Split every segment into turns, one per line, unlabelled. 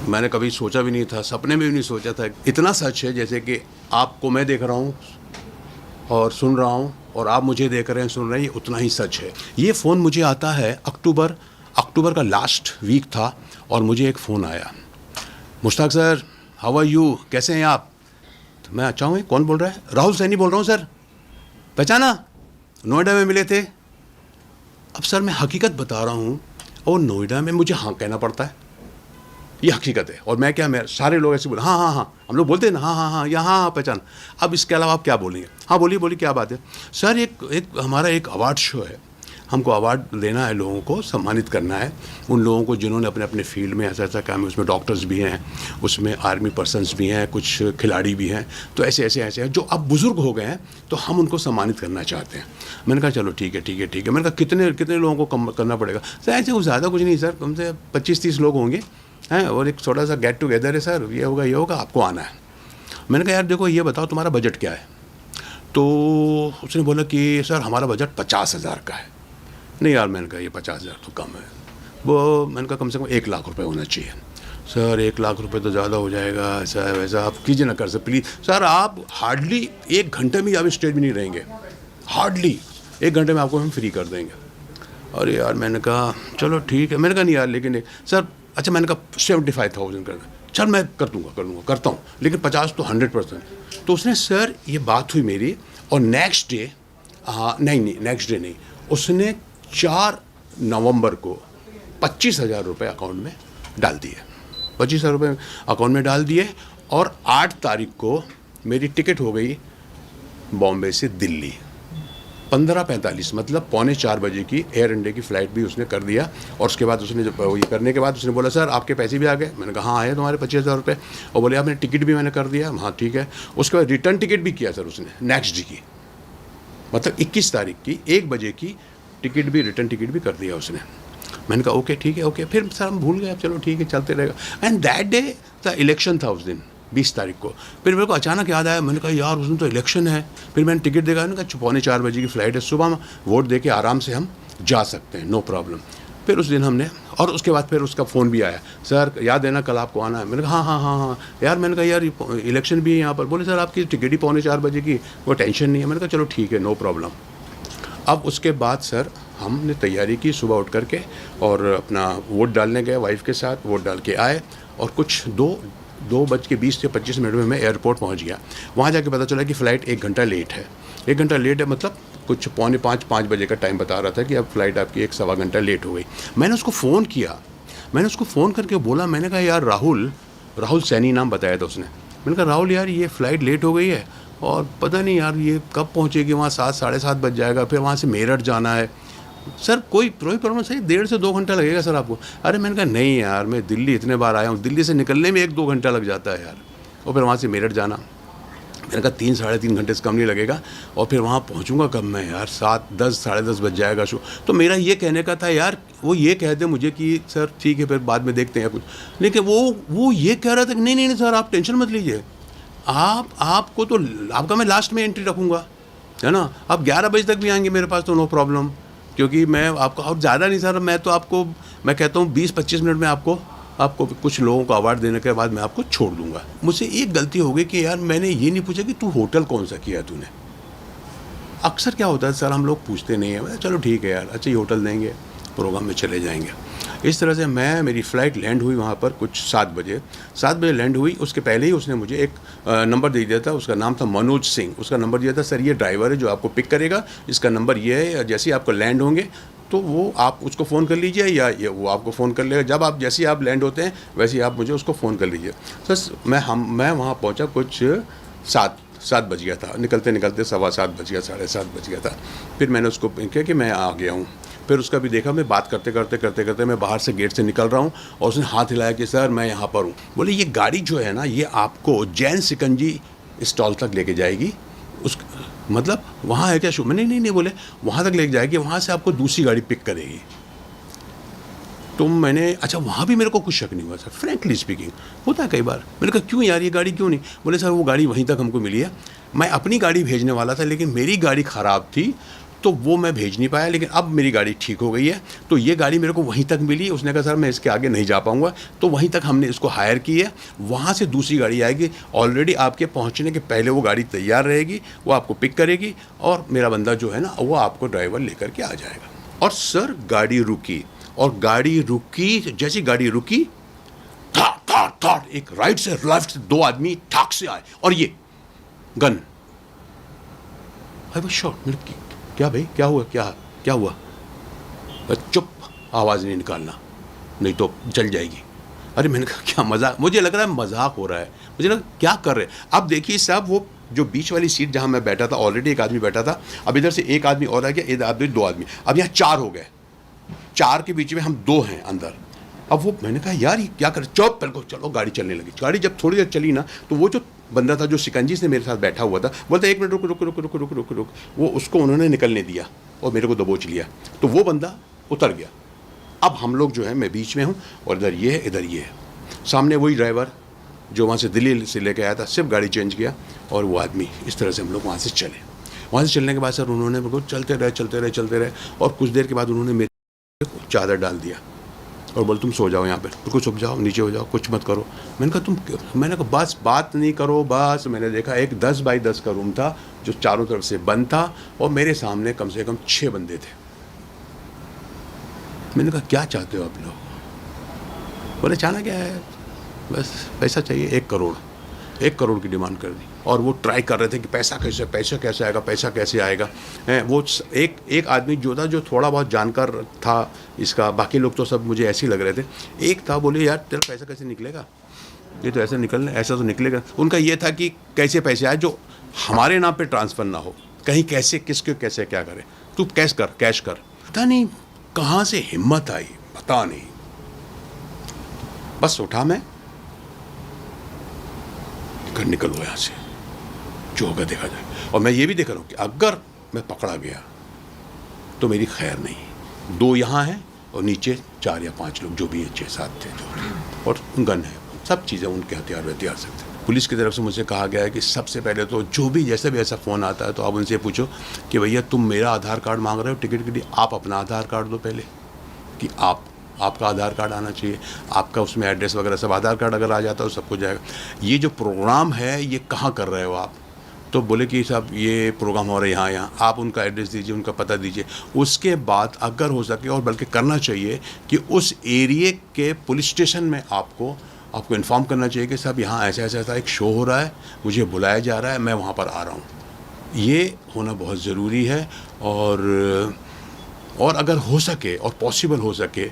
मैंने कभी सोचा भी नहीं था, सपने में भी नहीं सोचा था। इतना सच है जैसे कि आपको मैं देख रहा हूँ और सुन रहा हूँ और आप मुझे देख रहे हैं, सुन रहे हैं, ये उतना ही सच है। ये फ़ोन मुझे आता है अक्टूबर का लास्ट वीक था और मुझे एक फ़ोन आया, Mushtaq sir how are you, कैसे हैं आप? तो मैं अच्छा हूँ। कौन बोल रहा है? राहुल सैनी बोल रहा हूँ सर। पहचाना? नोएडा में मिले थे। अब सर मैं हकीकत बता रहा हूँ और नोएडा में मुझे हाँ कहना पड़ता है, ये हकीकत है। और मैं क्या, मैं सारे लोग ऐसे बोले हाँ हाँ हाँ, हम लोग बोलते हैं ना हाँ हाँ हाँ, या हाँ हाँ पहचान। अब इसके अलावा आप क्या बोलेंगे? हाँ बोलिए बोलिए, क्या बात है? सर एक हमारा एक अवार्ड शो है, हमको अवार्ड देना है, लोगों को सम्मानित करना है, उन लोगों को जिन्होंने अपने अपने फील्ड में ऐसा ऐसा काम है। उसमें डॉक्टर्स भी हैं, उसमें आर्मी पर्सनस भी हैं, कुछ खिलाड़ी भी हैं, तो ऐसे ऐसे ऐसे हैं जो अब बुज़ुर्ग हो गए हैं, तो हम उनको सम्मानित करना चाहते हैं। मैंने कहा चलो ठीक है ठीक है ठीक है। मैंने कहा कितने कितने लोगों को करना पड़ेगा? सर ऐसे वो ज़्यादा कुछ नहीं सर, कम से 25-30 लोग होंगे हैं, और एक छोटा सा गेट टुगेदर है सर, ये होगा, आपको आना है। मैंने कहा यार देखो ये बताओ तुम्हारा बजट क्या है? तो उसने बोला कि सर हमारा बजट 50,000 का है। नहीं यार, मैंने कहा ये 50,000 तो कम है। वो मैंने कहा कम से कम 1 लाख रुपए होना चाहिए। सर 1 लाख रुपए तो ज़्यादा हो जाएगा, ऐसा वैसा आप कीजिए ना, कर सर प्लीज़। सर आप हार्डली 1 घंटे में आप स्टेज में नहीं रहेंगे, हार्डली 1 घंटे में आपको हम फ्री कर देंगे। अरे यार मैंने कहा चलो ठीक है। मैंने कहा नहीं यार लेकिन सर, अच्छा मैंने कहा 75,000 कर दें। चल मैं करता हूँ, लेकिन 50 तो 100%। तो उसने सर ये बात हुई मेरी, और नेक्स्ट डे नेक्स्ट डे नहीं, उसने 4 नवंबर को 25,000 रुपये अकाउंट में डाल दिए। 25,000 रुपये अकाउंट में डाल दिए, और 8 तारीख को मेरी टिकट हो गई बॉम्बे से दिल्ली 15:45, मतलब 3:45 बजे की एयर इंडिया की फ़्लाइट भी उसने कर दिया। और उसके बाद उसने जब ये करने के बाद उसने बोला सर आपके पैसे भी आ गए। मैंने कहा हाँ आए तुम्हारे 25,000 रुपये। और बोले आपने टिकट भी मैंने कर दिया। हाँ ठीक है। उसके बाद रिटर्न टिकट भी किया सर उसने नेक्स्ट डे की, मतलब 21 तारीख की 1 बजे की टिकट भी, रिटर्न टिकट भी कर दिया उसने। मैंने कहा ओके ठीक है ओके। फिर सर हम भूल गए, अब चलो ठीक है चलते रहेगा। And that day the election था उस दिन 20 तारीख को। फिर मेरे को अचानक याद आया, मैंने कहा यार उस दिन तो इलेक्शन है। फिर मैंने टिकट देखा, मैंने कहा 3:45 बजे की फ़्लाइट है, सुबह में वोट दे के आराम से हम जा सकते हैं, नो प्रॉब्लम। फिर उस दिन हमने, और उसके बाद फिर उसका फ़ोन भी आया, सर याद है ना कल आपको आना है? मैंने कहा हाँ यार। मैंने कहा यार इलेक्शन भी है यहाँ पर। बोले सर आपकी टिकट ही 3:45 बजे की, वो टेंशन नहीं है। मैंने कहा चलो ठीक है नो प्रॉब्लम। अब उसके बाद सर हमने तैयारी की सुबह उठ करके, और अपना वोट डालने गए वाइफ के साथ, वोट डाल के आए, और कुछ 2:20 से 25 मिनट में मैं एयरपोर्ट पहुंच गया। वहाँ जाके पता चला कि फ़्लाइट 1 घंटा लेट है। 1 घंटा लेट है मतलब कुछ 4:45-5 बजे का टाइम बता रहा था कि अब फ़्लाइट आपकी 1 सवा घंटा लेट हो गई। मैंने उसको फ़ोन किया, मैंने उसको फ़ोन करके बोला, मैंने कहा यार राहुल सैनी नाम बताया था उसने। मैंने कहा राहुल यार ये फ़्लाइट लेट हो गई है, और पता नहीं यार ये कब पहुँचेगी वहाँ, 7 साढ़े 7 बज जाएगा, फिर वहाँ से मेरठ जाना है। सर कोई प्रॉब्लम, सही 1.5 से 2 घंटा लगेगा सर आपको। अरे मैंने कहा नहीं यार, मैं दिल्ली इतने बार आया हूँ, दिल्ली से निकलने में 1-2 घंटा लग जाता है यार, और फिर वहाँ से मेरठ जाना। मैंने कहा 3 साढ़े 3 घंटे से कम नहीं लगेगा, और फिर वहाँ पहुँचूँगा कब मैं यार, 7-10 साढ़े 10 बज जाएगा शो। तो मेरा ये कहने का था यार, वो ये कह दे मुझे कि सर ठीक है फिर बाद में देखते हैं कुछ, लेकिन वो ये कह रहा था कि नहीं सर आप टेंशन मत लीजिए, आपको तो आपका मैं लास्ट में एंट्री रखूँगा, है ना, आप 11 बजे तक भी आएंगे मेरे पास तो नो प्रॉब्लम, क्योंकि मैं आपको, और ज़्यादा नहीं सर, मैं तो आपको, मैं कहता हूँ 20-25 मिनट में आपको कुछ लोगों को अवार्ड देने के बाद मैं आपको छोड़ दूंगा। मुझसे एक गलती हो गई कि यार मैंने ये नहीं पूछा कि तू होटल कौन सा किया तूने। अक्सर क्या होता है सर, हम लोग पूछते नहीं है, चलो ठीक है यार, अच्छा ये होटल देंगे, प्रोग्राम में चले जाएंगे। इस तरह से मेरी फ़्लाइट लैंड हुई वहाँ पर कुछ 7 बजे लैंड हुई। उसके पहले ही उसने मुझे एक नंबर दे दिया था, उसका नाम था मनोज सिंह। उसका नंबर दिया था, सर ये ड्राइवर है जो आपको पिक करेगा, इसका नंबर ये है, जैसे ही आपको लैंड होंगे तो वो आप उसको फ़ोन कर लीजिए, या वो आपको फ़ोन कर लेगा। जब आप जैसे ही आप लैंड होते हैं वैसे ही आप मुझे उसको फ़ोन कर लीजिए। सर मैं वहाँ पहुँचा कुछ 7 बज गया था, निकलते 7:15 बज गया, 7:30 बज गया था। फिर मैंने उसको कहा कि मैं आ गया हूँ। फिर उसका भी देखा, मैं बात करते मैं बाहर से गेट से निकल रहा हूँ, और उसने हाथ हिलाया कि सर मैं यहाँ पर हूँ। बोले ये गाड़ी जो है ना, ये आपको जैन सिकंजी स्टॉल तक लेके जाएगी। मतलब वहाँ है क्या शो? मैंने नहीं बोले वहाँ तक लेके जाएगी, वहाँ से आपको दूसरी गाड़ी पिक करेगी। तो मैंने, अच्छा वहाँ भी मेरे को कुछ शक नहीं हुआ सर, फ्रैंकली स्पीकिंग होता है कई बार। मैंने कहा क्यों यार ये गाड़ी क्यों नहीं? बोले सर वो गाड़ी वहीं तक हमको मिली है, मैं अपनी गाड़ी भेजने वाला था लेकिन मेरी गाड़ी ख़राब थी, तो वो मैं भेज नहीं पाया, लेकिन अब मेरी गाड़ी ठीक हो गई है। तो ये गाड़ी मेरे को वहीं तक मिली। उसने कहा सर मैं इसके आगे नहीं जा पाऊँगा, तो वहीं तक हमने इसको हायर की है। वहाँ से दूसरी गाड़ी आएगी, ऑलरेडी आपके पहुँचने के पहले वो गाड़ी तैयार रहेगी, वो आपको पिक करेगी और मेरा बंदा जो है ना वो आपको ड्राइवर लेकर के आ जाएगा। और सर गाड़ी रुकी, और गाड़ी रुकी, जैसी गाड़ी रुकी ठाट एक राइट से लेफ्ट से 2 आदमी ठाक से आए और ये गन। I was shocked. क्या भाई, क्या हुआ, क्या हुआ? चुप, आवाज़ नहीं निकालना नहीं तो जल जाएगी। अरे मैंने कहा क्या मजाक, मुझे लग रहा है मजाक हो रहा है, मुझे लगा क्या कर रहे हैं। अब देखिए साहब, वो जो बीच वाली सीट जहाँ मैं बैठा था, ऑलरेडी एक आदमी बैठा था, अब इधर से एक आदमी और आ गया, इधर आदमी 2 आदमी, अब यहाँ 4 हो गए। 4 के बीच में हम 2 हैं अंदर। अब वो मैंने कहा यार ये क्या कर, चुप, पहले को चलो। गाड़ी चलने लगी। गाड़ी जब थोड़ी देर चली ना, तो वो जो बंदा था जो शिकंजी से मेरे साथ बैठा हुआ था, बोलता 1 मिनट रुक रुक रुक रुक रुक रुक रुक। वो उसको उन्होंने निकलने दिया और मेरे को दबोच लिया, तो वो बंदा उतर गया। अब हम लोग जो है, मैं बीच में हूँ और इधर ये है, इधर ये है। सामने वही ड्राइवर जो वहाँ से दिल्ली से लेके आया था, सिर्फ गाड़ी चेंज किया और वो आदमी। इस तरह से हम लोग वहाँ से चले। वहाँ से चलने के बाद सर उन्होंने मेरे को चलते रहे और कुछ देर के बाद उन्होंने मेरे को चादर डाल दिया और बोल तुम सो जाओ यहाँ पे, बिल्कुल छुप जाओ, नीचे हो जाओ, कुछ मत करो। मैंने कहा बस बात नहीं करो बस। मैंने देखा एक 10 बाई 10 का रूम था जो चारों तरफ से बंद था और मेरे सामने कम से कम 6 बंदे थे। मैंने कहा क्या चाहते हो आप लोग? बोले चाहना क्या है, बस पैसा चाहिए। 1 करोड़ की डिमांड कर दी। और वो ट्राई कर रहे थे कि पैसा कैसे आएगा। वो एक आदमी जो था, जो थोड़ा बहुत जानकार था इसका, बाकी लोग तो सब मुझे ऐसे ही लग रहे थे। एक था, बोले यार तेरा पैसा कैसे निकलेगा, ये तो ऐसा तो निकलेगा। उनका ये था कि कैसे पैसे आए जो हमारे नाम पे ट्रांसफ़र ना हो, कहीं कैसे किसके कैसे क्या करे, तू कैश कर। पता नहीं कहाँ से हिम्मत आई, पता नहीं। बस उठा मैं, निकलो यहाँ से, जो होगा देखा जाए। और मैं ये भी देख रहा हूँ कि अगर मैं पकड़ा गया तो मेरी खैर नहीं। 2 यहाँ हैं और नीचे 4 या 5 लोग जो भी हैं, 6-7 थे जो, और गन है, सब चीज़ें उनके हथियार सकते। पुलिस की तरफ से मुझे कहा गया है कि सबसे पहले तो जो भी जैसे भी ऐसा फ़ोन आता है तो आप उनसे पूछो कि भैया तुम मेरा आधार कार्ड मांग रहे हो टिकट के लिए, आप अपना आधार कार्ड दो पहले, कि आपका आधार कार्ड आना चाहिए, आपका उसमें एड्रेस वगैरह सब, आधार कार्ड अगर आ जाता है तो सब कुछ जाएगा। ये जो प्रोग्राम है ये कहाँ कर रहे हो आप? तो बोले कि साहब ये प्रोग्राम हो रहा है यहाँ, आप उनका एड्रेस दीजिए, उनका पता दीजिए। उसके बाद अगर हो सके, और बल्कि करना चाहिए कि उस एरिए के पुलिस स्टेशन में आपको इन्फॉर्म करना चाहिए कि साहब यहाँ ऐसा एक शो हो रहा है, मुझे बुलाया जा रहा है, मैं वहाँ पर आ रहा हूँ। ये होना बहुत ज़रूरी है। और अगर हो सके और पॉसिबल हो सके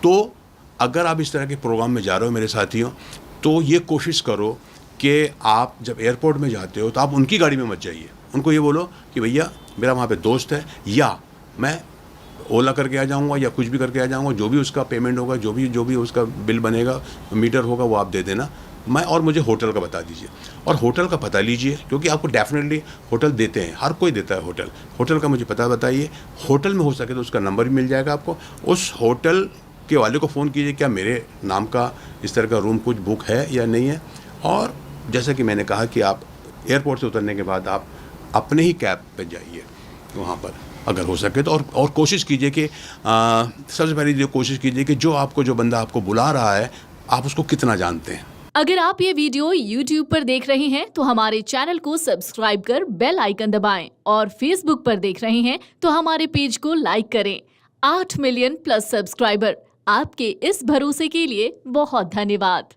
तो अगर आप इस तरह के प्रोग्राम में जा रहे हो मेरे साथियों, तो ये कोशिश करो कि आप जब एयरपोर्ट में जाते हो तो आप उनकी गाड़ी में मत जाइए। उनको ये बोलो कि भैया मेरा वहाँ पे दोस्त है, या मैं ओला करके आ जाऊँगा या कुछ भी करके आ जाऊँगा, जो भी उसका पेमेंट होगा, जो भी उसका बिल बनेगा, मीटर होगा, वो आप दे देना। और मुझे होटल का बता दीजिए, और होटल का पता लीजिए, क्योंकि आपको डेफिनेटली होटल देते हैं, हर कोई देता है होटल का मुझे पता बताइए। होटल में हो सके तो उसका नंबर भी मिल जाएगा आपको। उस होटल के वाले को फ़ोन कीजिए, क्या मेरे नाम का इस तरह का रूम कुछ बुक है या नहीं है। और जैसा कि मैंने कहा कि आप एयरपोर्ट से उतरने के बाद आप अपने ही कैब पे जाइए वहाँ पर, अगर हो सके तो। और कोशिश कीजिए कि सबसे पहले कोशिश कीजिए कि जो बंदा आपको बुला रहा है, आप उसको कितना जानते हैं।
अगर आप ये वीडियो YouTube पर देख रहे हैं तो हमारे चैनल को सब्सक्राइब कर बेल आइकन दबाएं, और Facebook पर देख रहे हैं तो हमारे पेज को लाइक करें। 8 मिलियन प्लस सब्सक्राइबर, आपके इस भरोसे के लिए बहुत धन्यवाद।